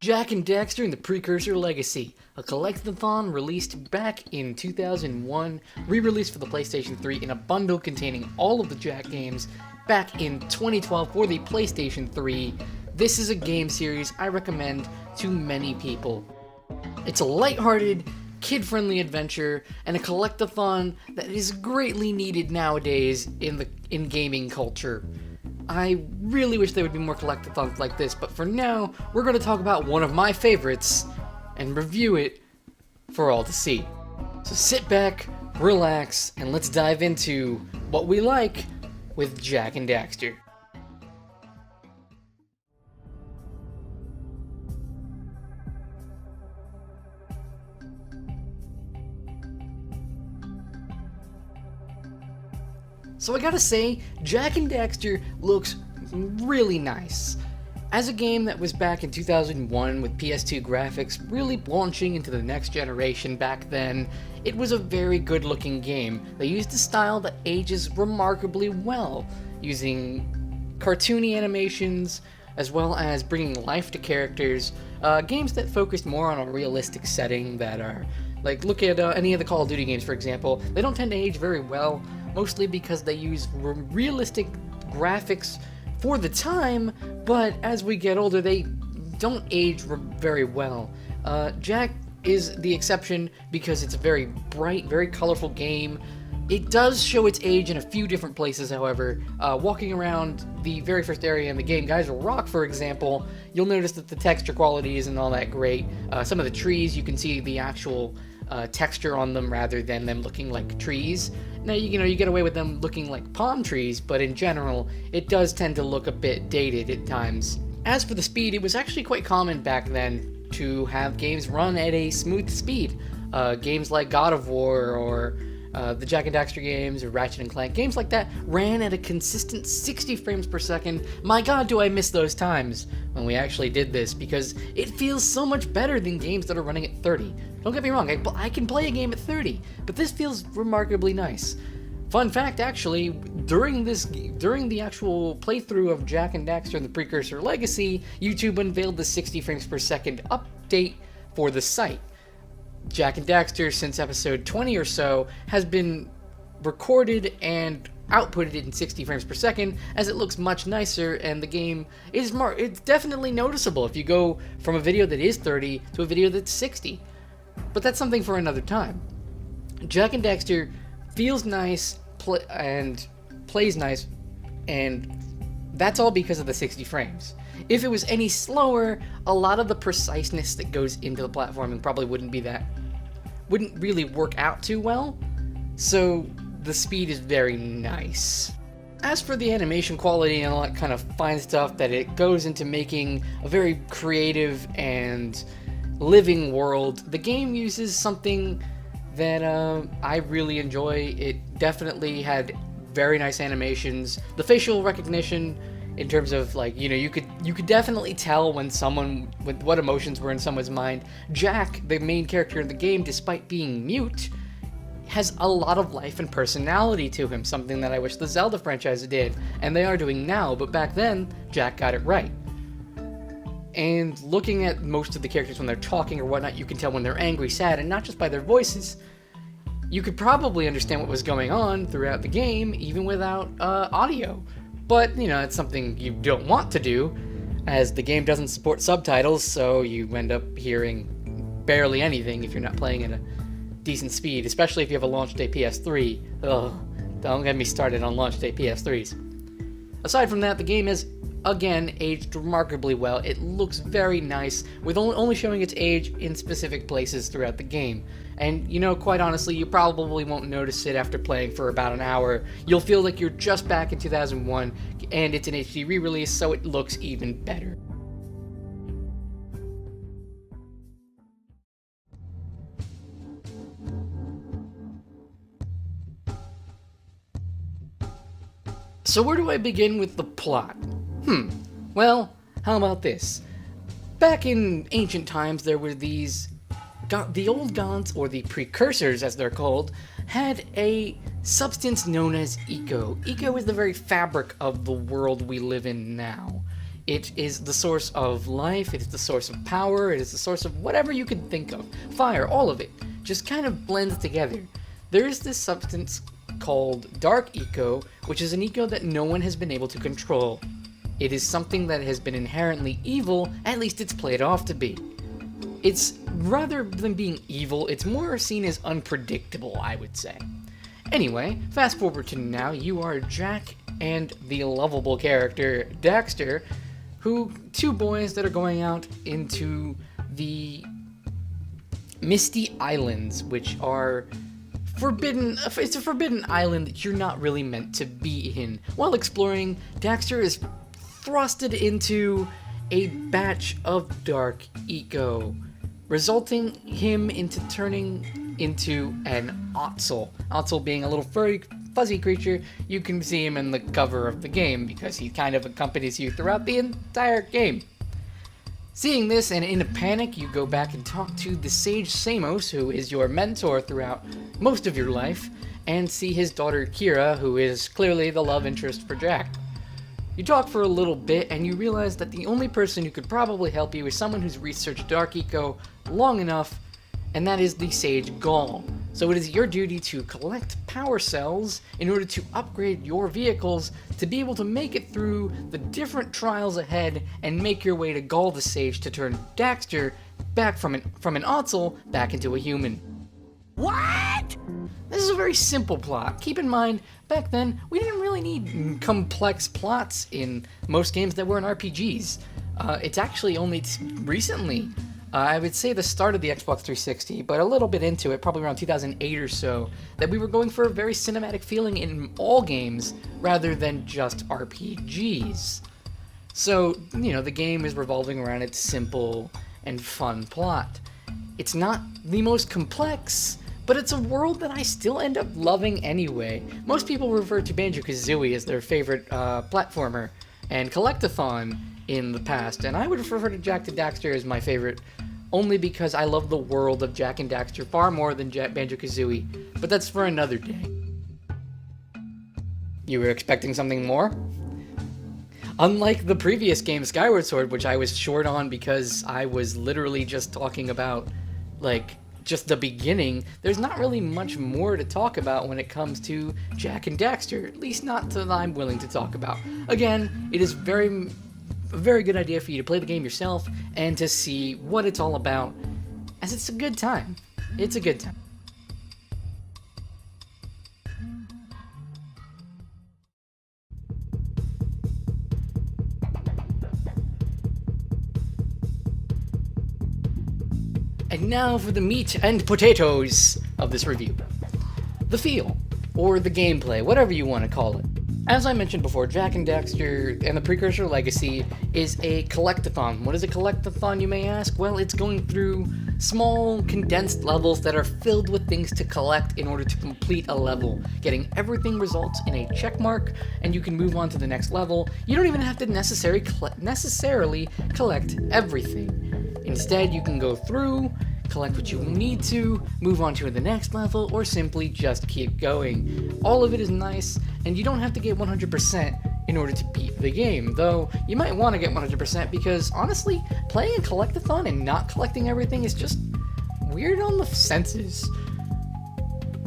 Jak and Daxter and the Precursor Legacy, a collectathon released back in 2001, re-released for the PlayStation 3 in a bundle containing all of the Jak games back in 2012 for the PlayStation 3. This is a game series I recommend to many people. It's a lighthearted, kid-friendly adventure and a collectathon that is greatly needed nowadays in gaming culture. I really wish there would be more collectathons like this, but for now, we're going to talk about one of my favorites and review it for all to see. So sit back, relax, and let's dive into what we like with Jak and Daxter. So I gotta say, Jak and Daxter looks really nice. As a game that was back in 2001 with PS2 graphics really launching into the next generation back then, it was a very good looking game. They used a style that ages remarkably well, using cartoony animations as well as bringing life to characters, games that focused more on a realistic setting that are, like look at any of the Call of Duty games for example, they don't tend to age very well, mostly because they use realistic graphics for the time, but as we get older, they don't age very well. Jak is the exception because it's a very bright, very colorful game. It does show its age in a few different places, however. Walking around the very first area in the game, Geyser Rock, for example, you'll notice that the texture quality isn't all that great. Some of the trees, you can see the actual texture on them rather than them looking like trees. Now, you get away with them looking like palm trees, but in general, it does tend to look a bit dated at times. As for the speed, it was actually quite common back then to have games run at a smooth speed. Games like God of War or the Jak and Daxter games or Ratchet and Clank, games like that ran at a consistent 60 frames per second. My god, do I miss those times when we actually did this, because it feels so much better than games that are running at 30. Don't get me wrong, I can play a game at 30, but this feels remarkably nice. Fun fact, actually, during the actual playthrough of Jak and Daxter and the Precursor Legacy, YouTube unveiled the 60 frames per second update for the site. Jak and Daxter, since episode 20 or so, has been recorded and outputted in 60 frames per second, as it looks much nicer, and the game is it's definitely noticeable if you go from a video that is 30 to a video that's 60. But that's something for another time. Jak and Daxter feels nice and plays nice, and that's all because of the 60 frames. If it was any slower, a lot of the preciseness that goes into the platforming probably wouldn't really work out too well, so the speed is very nice. As for the animation quality and all that kind of fine stuff that it goes into making a very creative and living world, the game uses something that I really enjoy. It definitely had very nice animations. The facial recognition, in terms of you could definitely tell when what emotions were in someone's mind. Jak, the main character in the game, despite being mute, has a lot of life and personality to him, something that I wish the Zelda franchise did, and they are doing now, but back then, Jak got it right. And looking at most of the characters when they're talking or whatnot, you can tell when they're angry, sad, and not just by their voices. You could probably understand what was going on throughout the game, even without audio. But, it's something you don't want to do, as the game doesn't support subtitles, so you end up hearing barely anything if you're not playing at a decent speed, especially if you have a launch day PS3. Ugh, don't get me started on launch day PS3s. Aside from that, the game has, again, aged remarkably well. It looks very nice, with only showing its age in specific places throughout the game. And, quite honestly, you probably won't notice it after playing for about an hour. You'll feel like you're just back in 2001, and it's an HD re-release, so it looks even better. So where do I begin with the plot? Well, how about this? Back in ancient times, there were the old gods, or the precursors as they're called, had a substance known as eco. Eco is the very fabric of the world we live in now. It is the source of life, it is the source of power, it is the source of whatever you can think of. Fire, all of it, just kind of blends together. There is this substance called Dark Eco, which is an eco that no one has been able to control. It is something that has been inherently evil, at least it's played off to be. It's, rather than being evil, it's more seen as unpredictable, I would say. Anyway, fast forward to now, you are Jak and the lovable character Daxter, two boys that are going out into the Misty Islands, which are forbidden. It's a forbidden island that you're not really meant to be in. While exploring, Daxter is thrusted into a batch of dark eco, resulting him into turning into an Ottsel. Ottsel being a little furry, fuzzy creature. You can see him in the cover of the game because he kind of accompanies you throughout the entire game. Seeing this and in a panic, you go back and talk to the sage Samos, who is your mentor throughout most of your life, and see his daughter Kira, who is clearly the love interest for Jak. You talk for a little bit and you realize that the only person who could probably help you is someone who's researched Dark Eco long enough, and that is the sage Gaul. So it is your duty to collect power cells in order to upgrade your vehicles to be able to make it through the different trials ahead and make your way to Gaul the Sage to turn Daxter back from an Ottsel back into a human. What? This is a very simple plot. Keep in mind, back then, we didn't really need complex plots in most games that weren't RPGs. It's actually only recently, I would say the start of the Xbox 360, but a little bit into it, probably around 2008 or so, that we were going for a very cinematic feeling in all games rather than just RPGs. So, the game is revolving around its simple and fun plot. It's not the most complex, but it's a world that I still end up loving anyway. Most people refer to Banjo-Kazooie as their favorite platformer, and Collectathon in the past, and I would refer to Jak and Daxter as my favorite, only because I love the world of Jak and Daxter far more than Banjo-Kazooie, but that's for another day. You were expecting something more? Unlike the previous game, Skyward Sword, which I was short on because I was literally just talking about, just the beginning, there's not really much more to talk about when it comes to Jak and Daxter, at least not that I'm willing to talk about. Again, it is a very good idea for you to play the game yourself and to see what it's all about, as it's a good time. It's a good time. And now for the meat and potatoes of this review. The feel, or the gameplay, whatever you want to call it. As I mentioned before, Jak and Daxter and the Precursor Legacy is a collectathon. What is a collectathon, you may ask? Well, it's going through small, condensed levels that are filled with things to collect in order to complete a level. Getting everything results in a check mark, and you can move on to the next level. You don't even have to necessarily collect everything. Instead, you can go through, collect what you need to, move on to the next level, or simply just keep going. All of it is nice, and you don't have to get 100% in order to beat the game, though you might want to get 100% because, honestly, playing a collectathon and not collecting everything is just weird on the senses.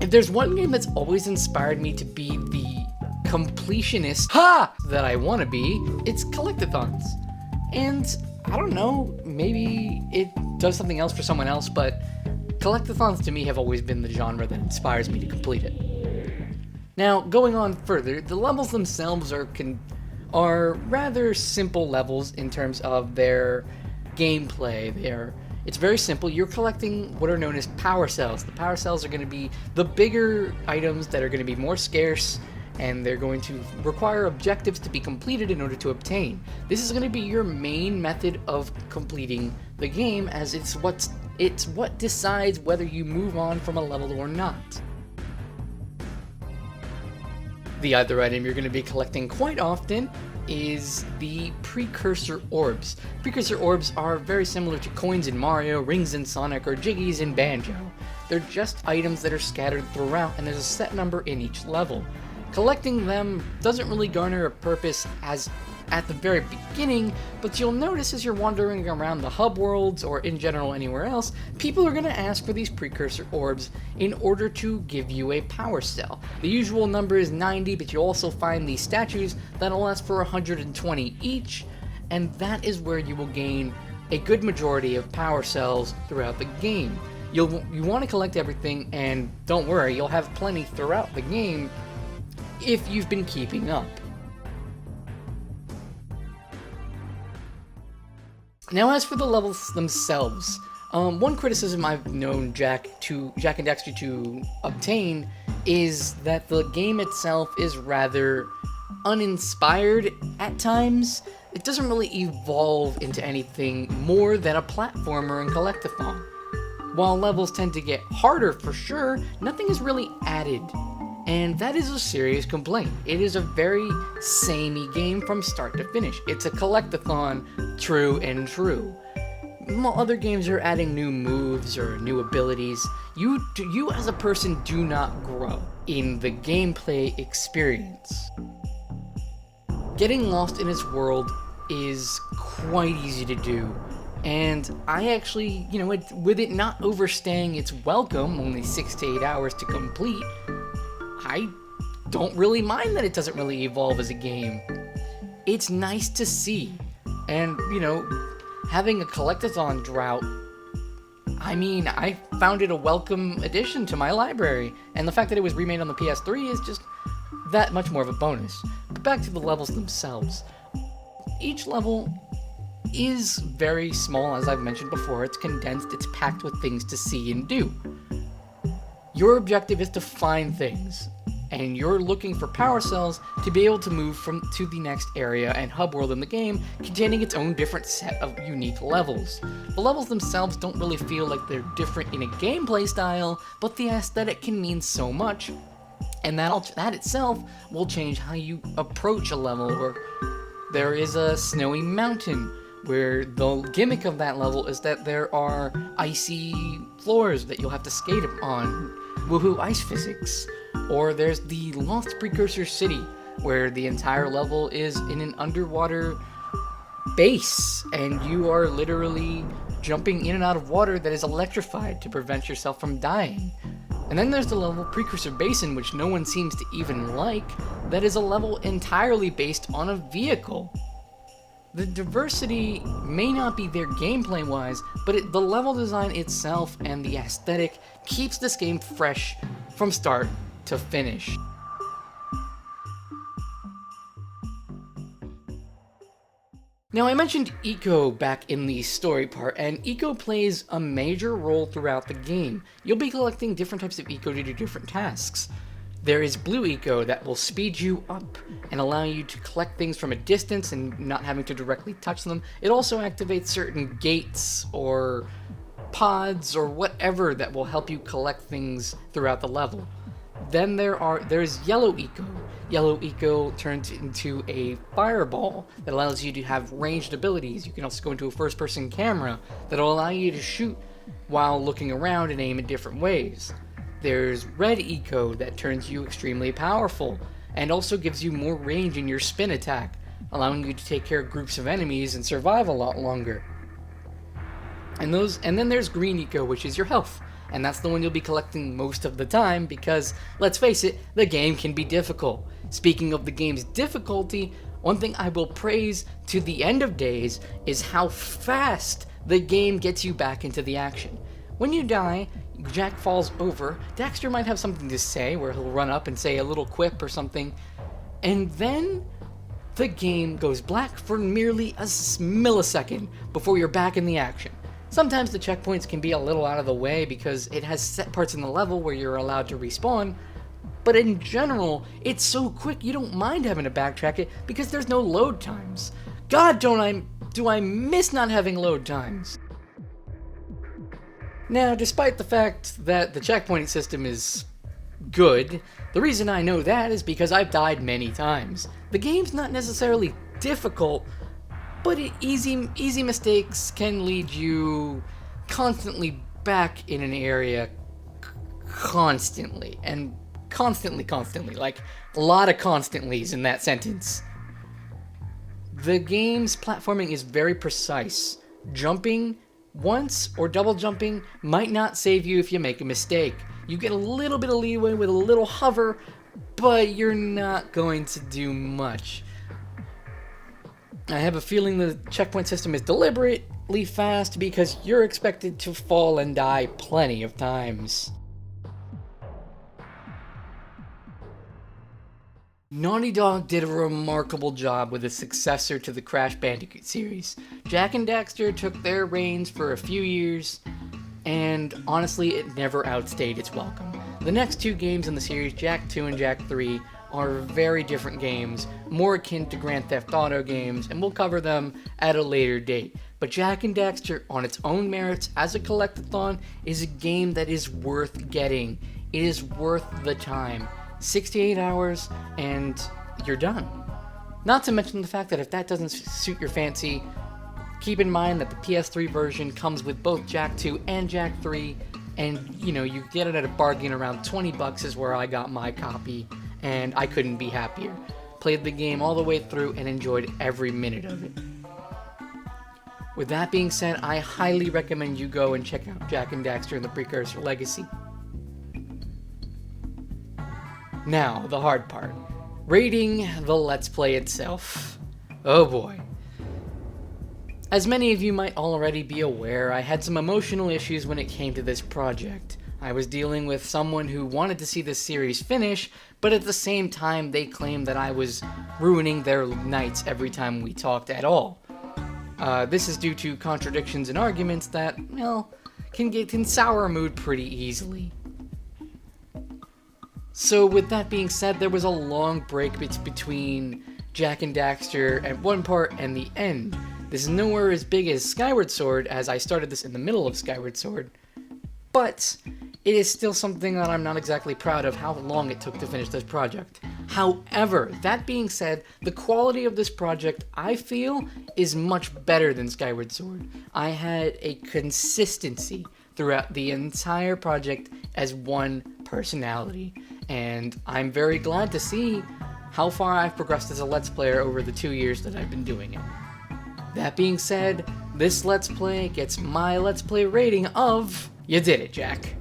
If there's one game that's always inspired me to be the completionist that I want to be, it's collectathons. And I don't know, maybe it does something else for someone else, but collectathons to me have always been the genre that inspires me to complete it. Now, going on further, the levels themselves are rather simple levels in terms of their gameplay. It's very simple. You're collecting what are known as power cells. The power cells are going to be the bigger items that are going to be more scarce, and they're going to require objectives to be completed in order to obtain. This is going to be your main method of completing the game, as it's what decides whether you move on from a level or not. The other item you're going to be collecting quite often is the Precursor Orbs. Precursor Orbs are very similar to coins in Mario, rings in Sonic, or jiggies in Banjo. They're just items that are scattered throughout, and there's a set number in each level. Collecting them doesn't really garner a purpose as at the very beginning, but you'll notice as you're wandering around the hub worlds, or in general anywhere else, people are going to ask for these precursor orbs in order to give you a power cell. The usual number is 90, but you'll also find these statues that'll last for 120 each, and that is where you will gain a good majority of power cells throughout the game. You want to collect everything, and don't worry, you'll have plenty throughout the game if you've been keeping up. Now, as for the levels themselves, one criticism I've known Jak and Daxter to obtain is that the game itself is rather uninspired at times. It doesn't really evolve into anything more than a platformer and collectathon. While levels tend to get harder for sure, nothing is really added. And that is a serious complaint. It is a very samey game from start to finish. It's a collectathon, true and true. While other games are adding new moves or new abilities, you as a person do not grow in the gameplay experience. Getting lost in its world is quite easy to do, and I actually, with it not overstaying its welcome, only 6 to 8 hours to complete, I don't really mind that it doesn't really evolve as a game. It's nice to see, and, having a collectathon drought, I found it a welcome addition to my library, and the fact that it was remade on the PS3 is just that much more of a bonus. But back to the levels themselves. Each level is very small, as I've mentioned before. It's condensed, it's packed with things to see and do. Your objective is to find things, and you're looking for power cells to be able to move to the next area and hub world in the game, containing its own different set of unique levels. The levels themselves don't really feel like they're different in a gameplay style, but the aesthetic can mean so much, and that itself will change how you approach a level. Or there is a snowy mountain, where the gimmick of that level is that there are icy floors that you'll have to skate on. Woohoo, ice physics. Or there's the Lost Precursor City, where the entire level is in an underwater base, and you are literally jumping in and out of water that is electrified to prevent yourself from dying. And then there's the level Precursor Basin, which no one seems to even like, that is a level entirely based on a vehicle. The diversity may not be there gameplay-wise, but the level design itself and the aesthetic keeps this game fresh from start to finish. Now, I mentioned eco back in the story part, and eco plays a major role throughout the game. You'll be collecting different types of eco to do different tasks. There is blue eco that will speed you up and allow you to collect things from a distance and not having to directly touch them. It also activates certain gates or pods or whatever that will help you collect things throughout the level. Then there's yellow eco. Yellow eco turns into a fireball that allows you to have ranged abilities. You can also go into a first-person camera that'll allow you to shoot while looking around and aim in different ways. There's red eco that turns you extremely powerful and also gives you more range in your spin attack, allowing you to take care of groups of enemies and survive a lot longer. And then there's green eco, which is your health. And that's the one you'll be collecting most of the time because, let's face it, the game can be difficult. Speaking of the game's difficulty, one thing I will praise to the end of days is how fast the game gets you back into the action. When you die, Jak falls over, Daxter might have something to say where he'll run up and say a little quip or something, and then the game goes black for merely a millisecond before you're back in the action. Sometimes the checkpoints can be a little out of the way because it has set parts in the level where you're allowed to respawn, but in general, it's so quick you don't mind having to backtrack it because there's no load times. God, do I miss not having load times. Now, despite the fact that the checkpoint system is good, the reason I know that is because I've died many times. The game's not necessarily difficult, but easy mistakes can lead you constantly back in an area constantly, and constantly, like a lot of constantlys in that sentence. The game's platforming is very precise. Jumping once or double jumping might not save you if you make a mistake. You get a little bit of leeway with a little hover, but you're not going to do much. I have a feeling the checkpoint system is deliberately fast because you're expected to fall and die plenty of times. Naughty Dog did a remarkable job with the successor to the Crash Bandicoot series. Jak and Daxter took their reins for a few years, and honestly, it never outstayed its welcome. The next two games in the series, Jak 2 and Jak 3, are very different games, more akin to Grand Theft Auto games, and we'll cover them at a later date. But Jak and Daxter, on its own merits as a collectathon, is a game that is worth getting. It is worth the time. 68 hours, and you're done. Not to mention the fact that if that doesn't suit your fancy, keep in mind that the PS3 version comes with both Jak 2 and Jak 3, and you get it at a bargain. Around $20 is where I got my copy, and I couldn't be happier. Played the game all the way through and enjoyed every minute of it. With that being said, I highly recommend you go and check out Jak and Daxter and the Precursor Legacy. Now, the hard part. Rating the Let's Play itself. Oh boy. As many of you might already be aware, I had some emotional issues when it came to this project. I was dealing with someone who wanted to see this series finish, but at the same time they claimed that I was ruining their nights every time we talked at all. This is due to contradictions and arguments that, can sour a mood pretty easily. So with that being said, there was a long break between Jak and Daxter at one part and the end. This is nowhere as big as Skyward Sword, as I started this in the middle of Skyward Sword, but it is still something that I'm not exactly proud of how long it took to finish this project. However, that being said, the quality of this project, I feel, is much better than Skyward Sword. I had a consistency throughout the entire project as one personality, and I'm very glad to see how far I've progressed as a Let's Player over the 2 years that I've been doing it. That being said, this Let's Play gets my Let's Play rating of, you did it, Jak.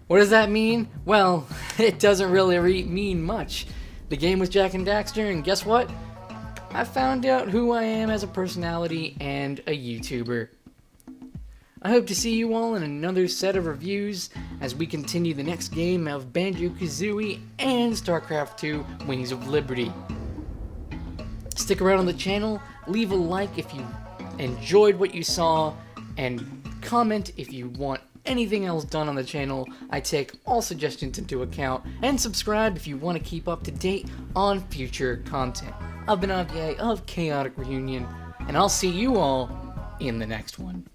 What does that mean? Well, it doesn't really mean much. The game was Jak and Daxter, and guess what? I found out who I am as a personality and a YouTuber. I hope to see you all in another set of reviews as we continue the next game of Banjo-Kazooie and StarCraft 2 Wings of Liberty. Stick around on the channel, leave a like if you enjoyed what you saw, and comment if you want anything else done on the channel. I take all suggestions into account, and subscribe if you want to keep up to date on future content. I've been Avier of Chaotic Reunion, and I'll see you all in the next one.